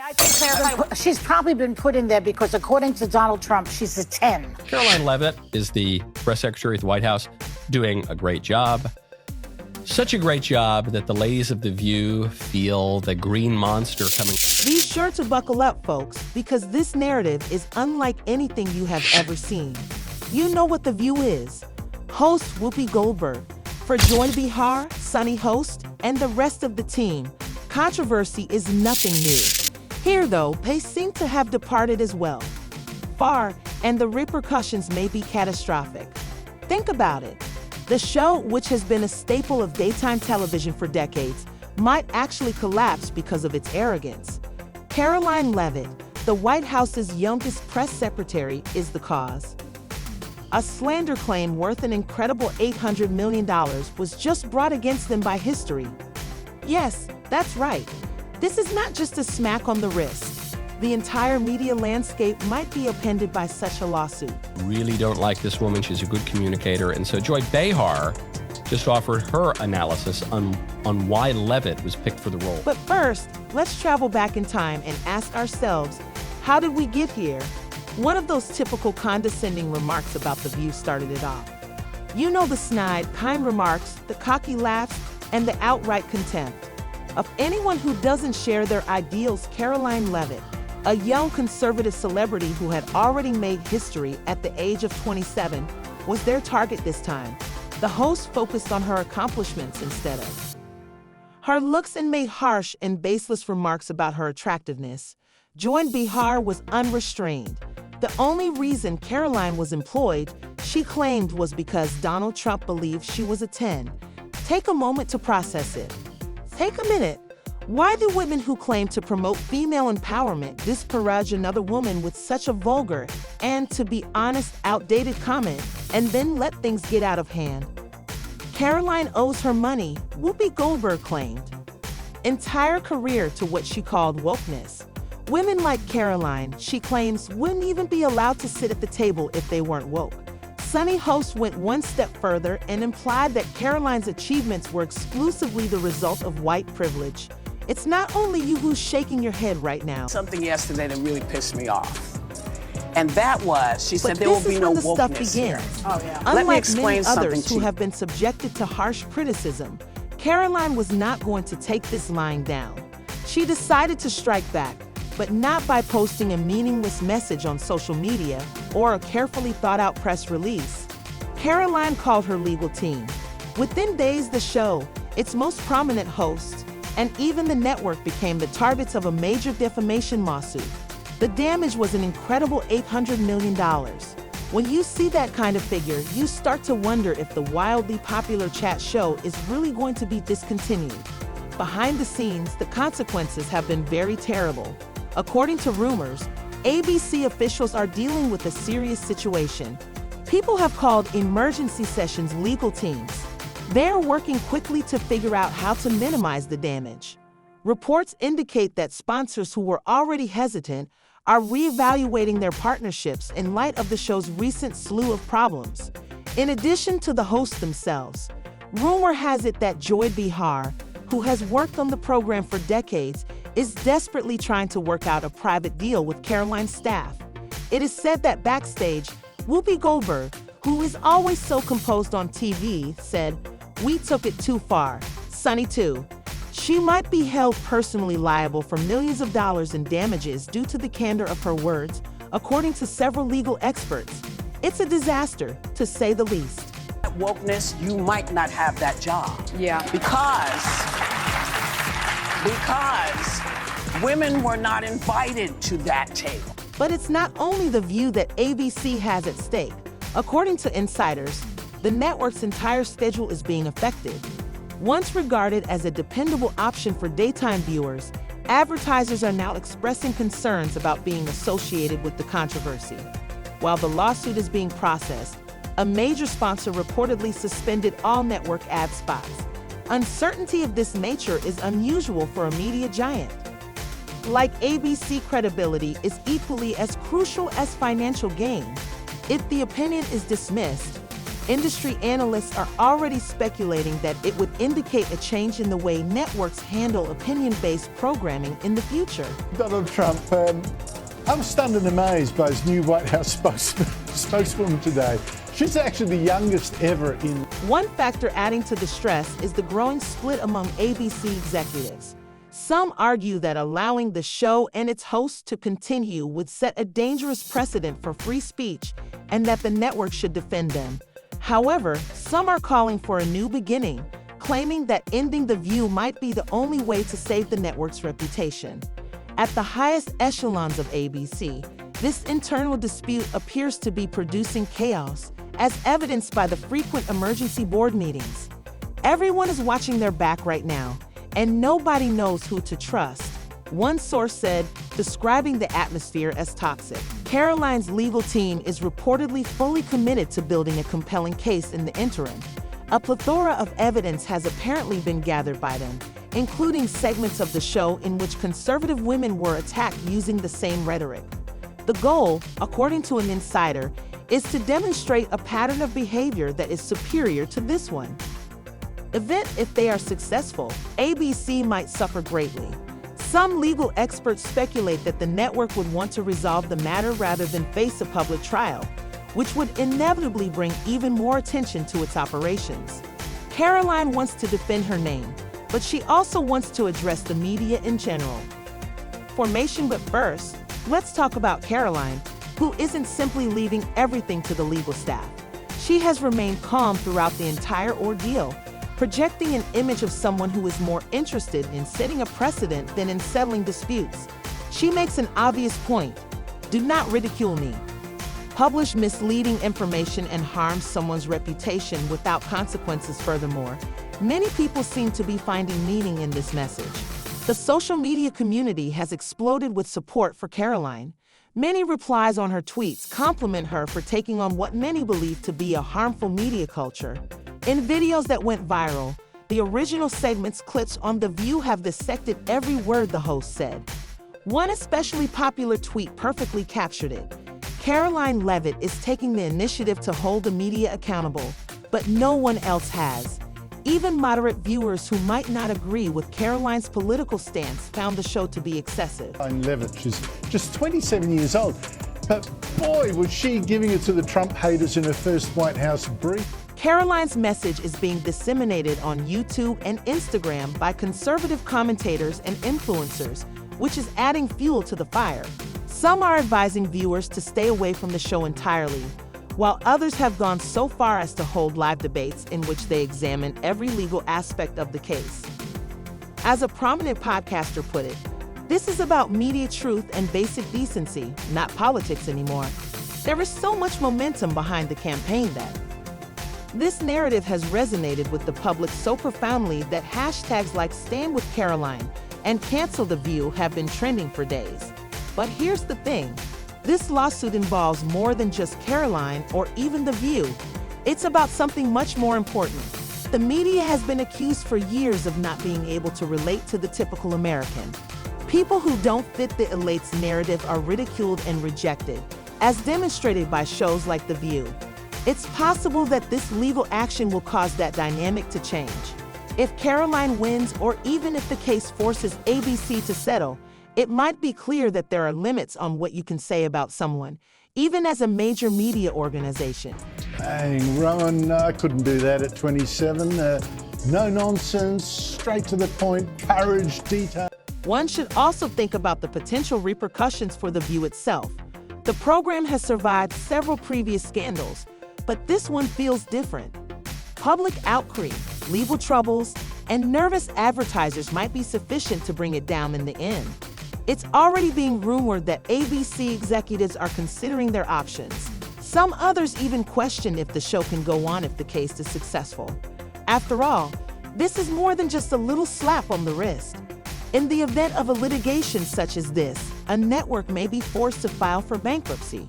I think she's probably been put in there because, according to Donald Trump, she's a 10. Karoline Leavitt is the press secretary at the White House, doing a great job. Such a great job that the ladies of The View feel the green monster coming. Be sure to buckle up, folks, because this narrative is unlike anything you have ever seen. You know what The View is. Host Whoopi Goldberg. For Joy Behar, Sunny Host, and the rest of the team, controversy is nothing new. Here, though, they seem to have departed as well. Far, and the repercussions may be catastrophic. Think about it. The show, which has been a staple of daytime television for decades, might actually collapse because of its arrogance. Karoline Leavitt, the White House's youngest press secretary, is the cause. A slander claim worth an incredible $800 million was just brought against them by history. Yes, that's right. This is not just a smack on the wrist. The entire media landscape might be upended by such a lawsuit. Really don't like this woman. She's a good communicator. And so Joy Behar just offered her analysis on why Leavitt was picked for the role. But first, let's travel back in time and ask ourselves, how did we get here? One of those typical condescending remarks about The View started it off. You know, the snide, kind remarks, the cocky laughs, and the outright contempt. Of anyone who doesn't share their ideals, Karoline Leavitt, a young conservative celebrity who had already made history at the age of 27, was their target this time. The host focused on her accomplishments instead of her looks and made harsh and baseless remarks about her attractiveness. Joy Behar was unrestrained. The only reason Karoline was employed, she claimed, was because Donald Trump believed she was a 10. Take a moment to process it. Take a minute. Why do women who claim to promote female empowerment disparage another woman with such a vulgar and, to be honest, outdated comment, and then let things get out of hand? Karoline owes her money, Whoopi Goldberg claimed. Entire career to what she called wokeness. Women like Karoline, she claims, wouldn't even be allowed to sit at the table if they weren't woke. Sunny Host went one step further and implied that Karoline's achievements were exclusively the result of white privilege. It's not only you who's shaking your head right now. Something yesterday that really pissed me off. And that was, she said there will be no wokeness here. Oh, yeah. Unlike many others who have been subjected to harsh criticism, Karoline was not going to take this lying down. She decided to strike back, but not by posting a meaningless message on social media or a carefully thought-out press release. Karoline called her legal team. Within days, the show, its most prominent hosts, and even the network became the targets of a major defamation lawsuit. The damage was an incredible $800 million. When you see that kind of figure, you start to wonder if the wildly popular chat show is really going to be discontinued. Behind the scenes, the consequences have been very terrible. According to rumors, ABC officials are dealing with a serious situation. People have called emergency sessions legal teams. They're working quickly to figure out how to minimize the damage. Reports indicate that sponsors who were already hesitant are reevaluating their partnerships in light of the show's recent slew of problems. In addition to the hosts themselves, rumor has it that Joy Behar, who has worked on the program for decades, is desperately trying to work out a private deal with Karoline's staff. It is said that backstage, Whoopi Goldberg, who is always so composed on TV, said, "We took it too far. Sunny too." She might be held personally liable for millions of dollars in damages due to the candor of her words, according to several legal experts. It's a disaster, to say the least. Wokeness, you might not have that job. Yeah. Because women were not invited to that table. But it's not only The View that ABC has at stake. According to insiders, the network's entire schedule is being affected. Once regarded as a dependable option for daytime viewers, advertisers are now expressing concerns about being associated with the controversy. While the lawsuit is being processed, a major sponsor reportedly suspended all network ad spots. Uncertainty of this nature is unusual for a media giant. Like ABC, credibility is equally as crucial as financial gain. If the opinion is dismissed, Industry analysts are already speculating that it would indicate a change in the way networks handle opinion-based programming in the future. Donald Trump, I'm stunned and amazed by his new White House spokeswoman today. She's actually the youngest ever in. One factor adding to the stress is the growing split among ABC executives. Some argue that allowing the show and its hosts to continue would set a dangerous precedent for free speech and that the network should defend them. However, some are calling for a new beginning, claiming that ending The View might be the only way to save the network's reputation. At the highest echelons of ABC, this internal dispute appears to be producing chaos, as evidenced by the frequent emergency board meetings. Everyone is watching their back right now, and nobody knows who to trust. One source said, describing the atmosphere as toxic. Karoline's legal team is reportedly fully committed to building a compelling case in the interim. A plethora of evidence has apparently been gathered by them, including segments of the show in which conservative women were attacked using the same rhetoric. The goal, according to an insider, is to demonstrate a pattern of behavior that is superior to this one. If they are successful, ABC might suffer greatly. Some legal experts speculate that the network would want to resolve the matter rather than face a public trial, which would inevitably bring even more attention to its operations. Karoline wants to defend her name, but she also wants to address the media in general. But first, let's talk about Karoline, who isn't simply leaving everything to the legal staff. She has remained calm throughout the entire ordeal, projecting an image of someone who is more interested in setting a precedent than in settling disputes. She makes an obvious point: do not ridicule me. Publish misleading information and harm someone's reputation without consequences. Furthermore, many people seem to be finding meaning in this message. The social media community has exploded with support for Karoline. Many replies on her tweets compliment her for taking on what many believe to be a harmful media culture. In videos that went viral, the original segment's clips on The View have dissected every word the host said. One especially popular tweet perfectly captured it. Karoline Leavitt is taking the initiative to hold the media accountable, but no one else has. Even moderate viewers who might not agree with Karoline's political stance found the show to be excessive. Karoline Leavitt, she's just 27 years old, but boy, was she giving it to the Trump haters in her first White House brief. Karoline's message is being disseminated on YouTube and Instagram by conservative commentators and influencers, which is adding fuel to the fire. Some are advising viewers to stay away from the show entirely, while others have gone so far as to hold live debates in which they examine every legal aspect of the case. As a prominent podcaster put it, this is about media truth and basic decency, not politics anymore. There is so much momentum behind the campaign that this narrative has resonated with the public so profoundly that hashtags like Stand with Karoline and Cancel The View have been trending for days. But here's the thing. This lawsuit involves more than just Karoline or even The View. It's about something much more important. The media has been accused for years of not being able to relate to the typical American. People who don't fit the elites narrative are ridiculed and rejected, as demonstrated by shows like The View. It's possible that this legal action will cause that dynamic to change. If Karoline wins, or even if the case forces ABC to settle, it might be clear that there are limits on what you can say about someone, even as a major media organization. Dang, Rowan, I couldn't do that at 27. No nonsense, straight to the point, courage, detail. One should also think about the potential repercussions for The View itself. The program has survived several previous scandals, but this one feels different. Public outcry, legal troubles, and nervous advertisers might be sufficient to bring it down in the end. It's already being rumored that ABC executives are considering their options. Some others even question if the show can go on if the case is successful. After all, this is more than just a little slap on the wrist. In the event of a litigation such as this, a network may be forced to file for bankruptcy.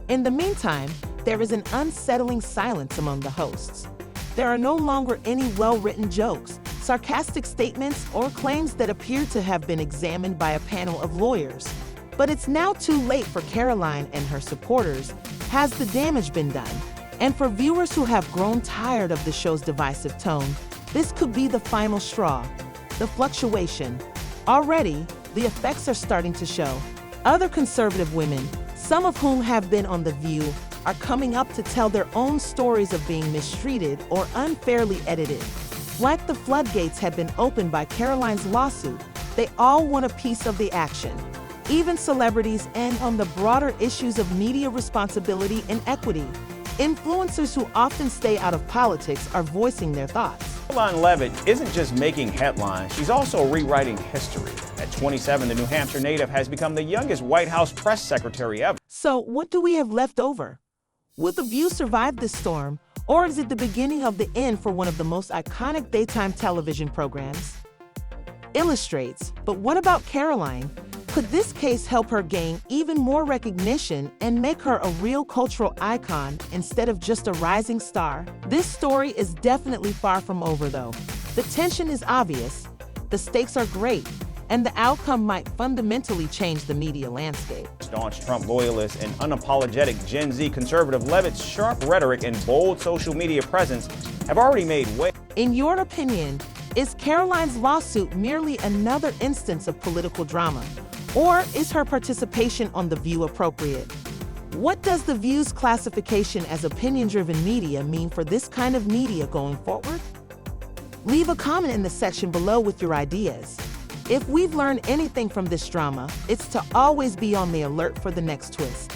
In the meantime, there is an unsettling silence among the hosts. There are no longer any well-written jokes, sarcastic statements, or claims that appear to have been examined by a panel of lawyers. But it's now too late for Karoline and her supporters. Has the damage been done? And for viewers who have grown tired of the show's divisive tone, this could be the final straw. The fluctuation. Already, the effects are starting to show. Other conservative women, some of whom have been on The View, are coming up to tell their own stories of being mistreated or unfairly edited. Like the floodgates had been opened by Karoline's lawsuit, they all want a piece of the action. Even celebrities, and on the broader issues of media responsibility and equity. Influencers who often stay out of politics are voicing their thoughts. Karoline Leavitt isn't just making headlines, she's also rewriting history. At 27, the New Hampshire native has become the youngest White House press secretary ever. So what do we have left over? Will The View survive this storm, or is it the beginning of the end for one of the most iconic daytime television programs? Illustrates, but what about Karoline? Could this case help her gain even more recognition and make her a real cultural icon instead of just a rising star? This story is definitely far from over, though. The tension is obvious, the stakes are great, and the outcome might fundamentally change the media landscape. Staunch Trump loyalist and unapologetic Gen Z conservative Leavitt's sharp rhetoric and bold social media presence have already made way. In your opinion, is Karoline's lawsuit merely another instance of political drama? Or is her participation on The View appropriate? What does The View's classification as opinion-driven media mean for this kind of media going forward? Leave a comment in the section below with your ideas. If we've learned anything from this drama, it's to always be on the alert for the next twist.